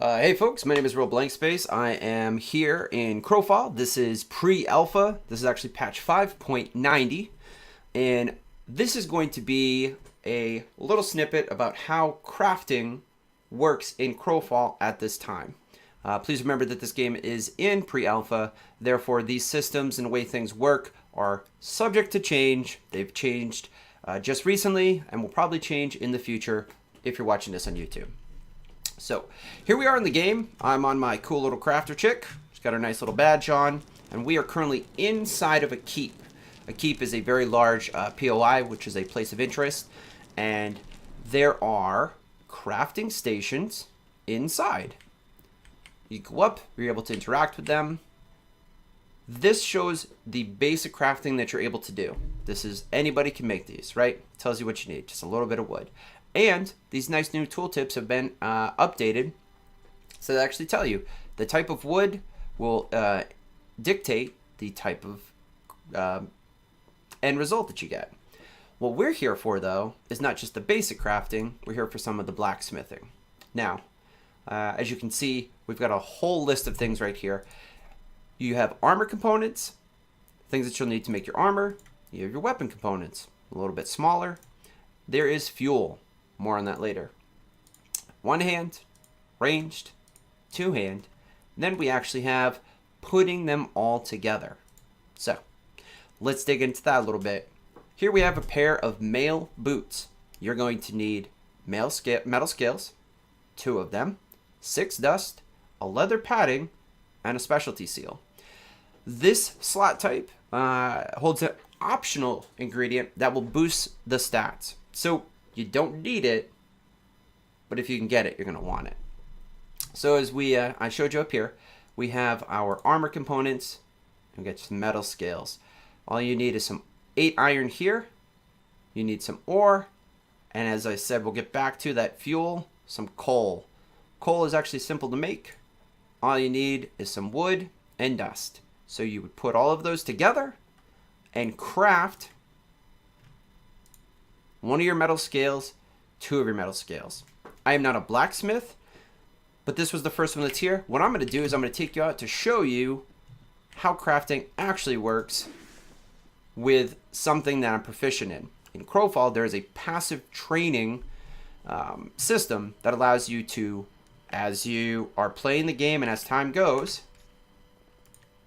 Hey folks, my name is Real Blank Space. I am here in Crowfall. This is pre-alpha. This is actually patch 5.90, and this is going to be a little snippet about how crafting works in Crowfall at this time. Please remember that this game is in pre-alpha, therefore these systems and the way things work are subject to change. They've changed just recently and will probably change in the future if you're watching this on YouTube. So here we are in the game. I'm on my cool little crafter chick. She's got her nice little badge on, and we are currently inside of a keep. A keep is a very large POI, which is a place of interest, and there are crafting stations inside. You go up, you're able to interact with them. This shows the basic crafting that you're able to do. This is, anybody can make these, right? Tells you what you need, just a little bit of wood. And these nice new tooltips have been updated, so they actually tell you the type of wood will dictate the type of end result that you get. What we're here for, though, is not just the basic crafting. We're here for some of the blacksmithing. Now, as you can see, we've got a whole list of things right here. You have armor components, things that you'll need to make your armor. You have your weapon components, a little bit smaller. There is fuel. More on that later. One hand, ranged, two hand. Then we actually have putting them all together. So let's dig into that a little bit. Here we have a pair of mail boots. You're going to need metal scales, 2 of them, 6 dust, a leather padding, and a specialty seal. This slot type holds an optional ingredient that will boost the stats. So you don't need it, but if you can get it, you're going to want it. So as I showed you up here, we have our armor components. We get some metal scales. All you need is some 8 iron here. You need some ore. And as I said, we'll get back to that fuel, some coal. Coal is actually simple to make. All you need is some wood and dust. So you would put all of those together and craft 1 of your metal scales, 2 of your metal scales. I am not a blacksmith, but this was the first one that's here. What I'm going to do is I'm going to take you out to show you how crafting actually works with something that I'm proficient in. In Crowfall, there is a passive training system that allows you to, as you are playing the game and as time goes,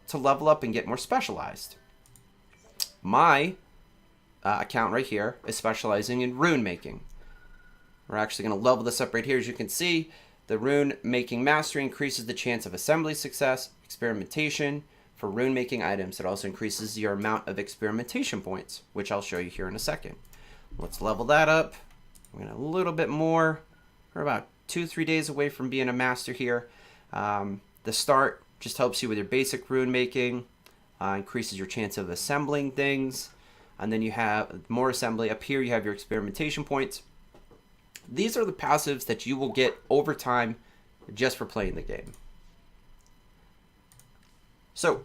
to level up and get more specialized. My account right here is specializing in rune making. We're actually going to level this up right here. As you can see, the rune making mastery increases the chance of assembly success, experimentation for rune making items. It also increases your amount of experimentation points, which I'll show you here in a second. Let's level that up. We're going to a little bit more. We're about 2-3 days away from being a master here. The start just helps you with your basic rune making, increases your chance of assembling things. And then you have more assembly. Up here you have your experimentation points. These are the passives that you will get over time just for playing the game. So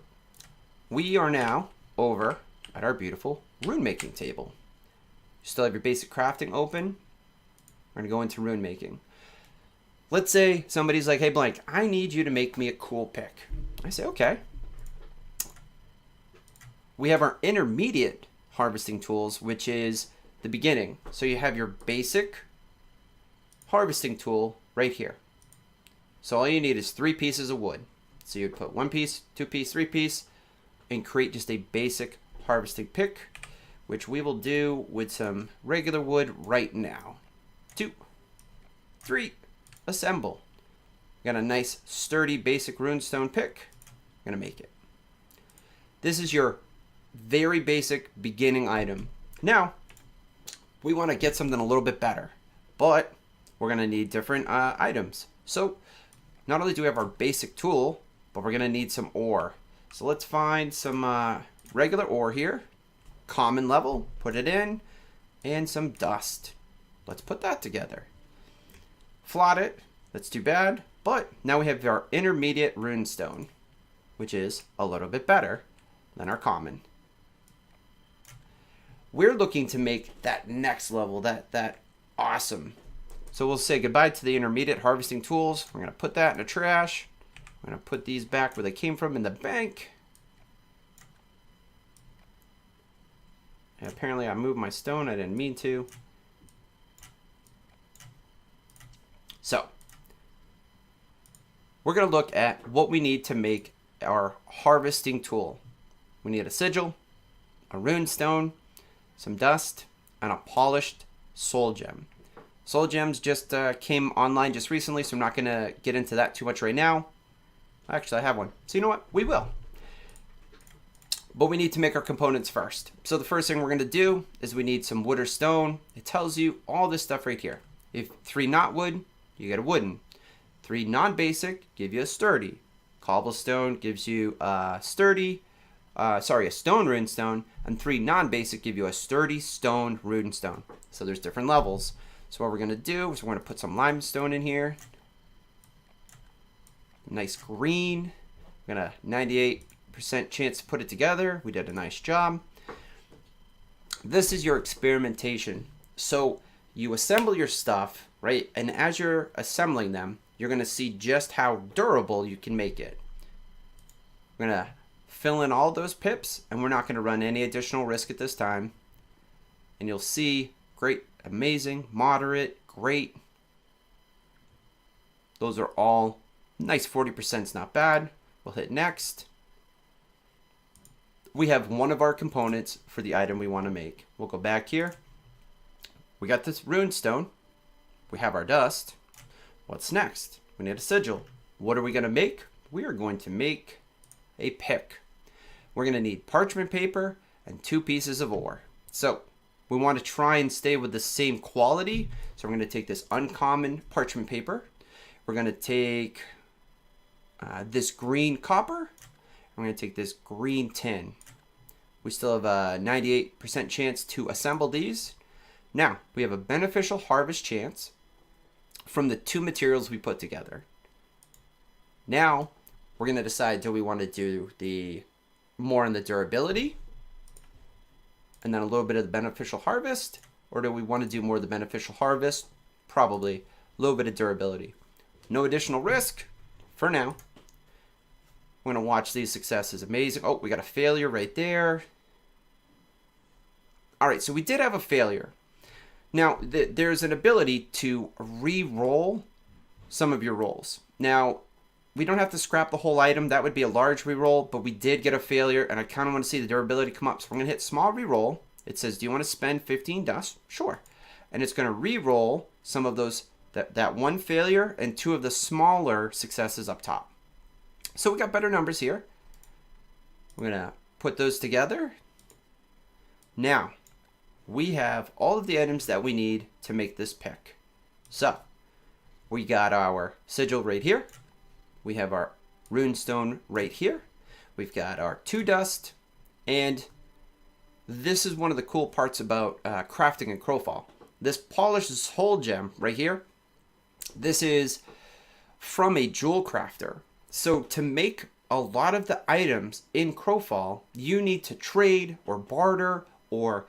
we are now over at our beautiful rune making table. You still have your basic crafting open. We're going to go into rune making. Let's say somebody's like, hey Blank, I need you to make me a cool pick. I say, okay. We have our intermediate harvesting tools, which is the beginning. So you have your basic harvesting tool right here. So all you need is 3 pieces of wood. So you'd put 1 piece, 2 piece, 3 piece, and create just a basic harvesting pick, which we will do with some regular wood right now. 2, 3, assemble. Got a nice sturdy basic runestone pick. I'm gonna make it. This is your very basic beginning item. Now, we want to get something a little bit better, but we're going to need different items. So, not only do we have our basic tool, but we're going to need some ore. So let's find some regular ore here, common level, put it in, and some dust. Let's put that together. Flot it, that's too bad, but now we have our intermediate runestone, which is a little bit better than our common. We're looking to make that next level, that awesome. So we'll say goodbye to the intermediate harvesting tools. We're going to put that in the trash. I'm going to put these back where they came from in the bank. And apparently I moved my stone. I didn't mean to. So we're going to look at what we need to make our harvesting tool. We need a sigil, a rune stone, some dust, and a polished soul gem. Soul gems just came online just recently, so I'm not going to get into that too much right now. Actually, I have one. So you know what? We will. But we need to make our components first. So the first thing we're going to do is we need some wood or stone. It tells you all this stuff right here. If 3 not wood, you get a wooden. 3 non-basic give you a sturdy. Cobblestone gives you a sturdy, a stone rune stone. And 3 non-basic give you a sturdy stone rune stone. So there's different levels. So what we're going to do is we're going to put some limestone in here. Nice green. We're going to 98% chance to put it together. We did a nice job. This is your experimentation. So you assemble your stuff, right? And as you're assembling them, you're going to see just how durable you can make it. We're going to fill in all those pips, and we're not going to run any additional risk at this time. And you'll see great, amazing, moderate, great. Those are all nice. 40% is not bad. We'll hit next. We have one of our components for the item we want to make. We'll go back here. We got this rune stone. We have our dust. What's next? We need a sigil. What are we going to make? We are going to make a pick. We're going to need parchment paper and 2 pieces of ore. So we want to try and stay with the same quality. So we're going to take this uncommon parchment paper. We're going to take this green copper. I'm going to take this green tin. We still have a 98% chance to assemble these. Now, we have a beneficial harvest chance from the 2 materials we put together. Now, we're going to decide, do we want to do the more on the durability and then a little bit of the beneficial harvest, or do we want to do more of the beneficial harvest? Probably a little bit of durability. No additional risk for now. We're going to watch these successes. Amazing. Oh, we got a failure right there. All right, so we did have a failure. Now, there's an ability to re-roll some of your rolls. Now, we don't have to scrap the whole item. That would be a large re-roll, but we did get a failure, and I kind of want to see the durability come up. So we're going to hit small re-roll. It says, do you want to spend 15 dust? Sure. And it's going to re-roll some of those, that one failure and 2 of the smaller successes up top. So we got better numbers here. We're going to put those together. Now, we have all of the items that we need to make this pick. So, we got our sigil right here. We have our rune stone right here. We've got our 2 dust. And this is one of the cool parts about crafting in Crowfall. This polished soul gem right here, this is from a jewel crafter. So to make a lot of the items in Crowfall, you need to trade or barter or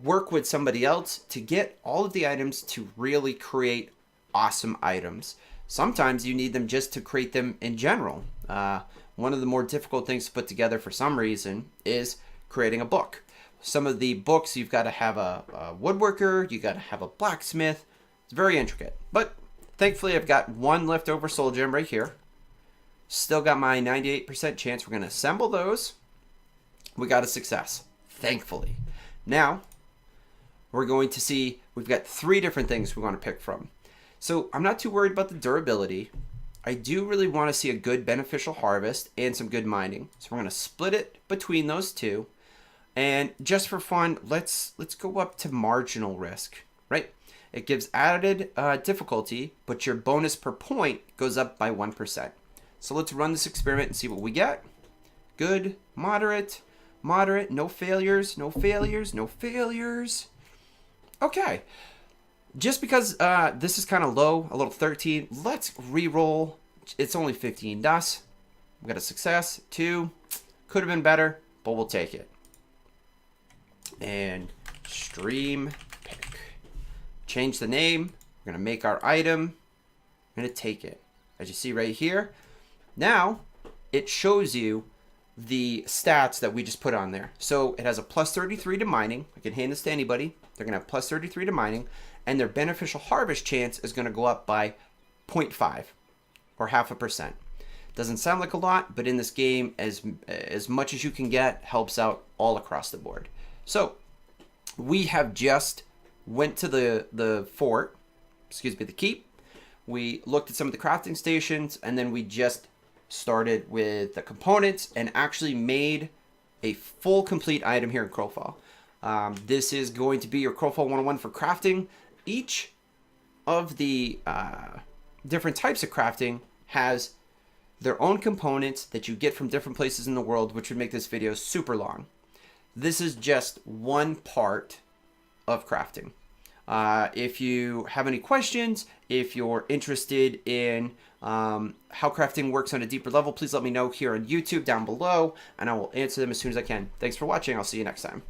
work with somebody else to get all of the items to really create awesome items. Sometimes you need them just to create them in general. One of the more difficult things to put together for some reason is creating a book. Some of the books, you've got to have a woodworker, you got to have a blacksmith. It's very intricate. But thankfully, I've got 1 leftover soul gem right here. Still got my 98% chance. We're going to assemble those. We got a success, thankfully. Now, we're going to see, we've got 3 different things we want to pick from. So I'm not too worried about the durability. I do really want to see a good beneficial harvest and some good mining. So we're going to split it between those 2. And just for fun, let's go up to marginal risk, right? It gives added difficulty, but your bonus per point goes up by 1%. So let's run this experiment and see what we get. Good, moderate, no failures, no failures, no failures. Okay. Just because this is kind of low, a little 13, let's re-roll. It's only 15 dust. We got a success, 2. Could have been better, but we'll take it. And stream pick. Change the name. We're going to make our item. I'm going to take it. As you see right here, now it shows you the stats that we just put on there. So it has a plus 33 to mining. I can hand this to anybody. They're going to have plus 33 to mining, and their beneficial harvest chance is going to go up by 0.5 or 0.5%. Doesn't sound like a lot, but in this game, as much as you can get helps out all across the board. So we have just went to the fort, excuse me, the keep. We looked at some of the crafting stations, and then we just started with the components and actually made a full complete item here in Crowfall. This is going to be your Crowfall 101 for crafting. Each of the different types of crafting has their own components that you get from different places in the world, which would make this video super long. This is just one part of crafting. If you have any questions, if you're interested in how crafting works on a deeper level, please let me know here on YouTube down below, and I will answer them as soon as I can. Thanks for watching. I'll see you next time.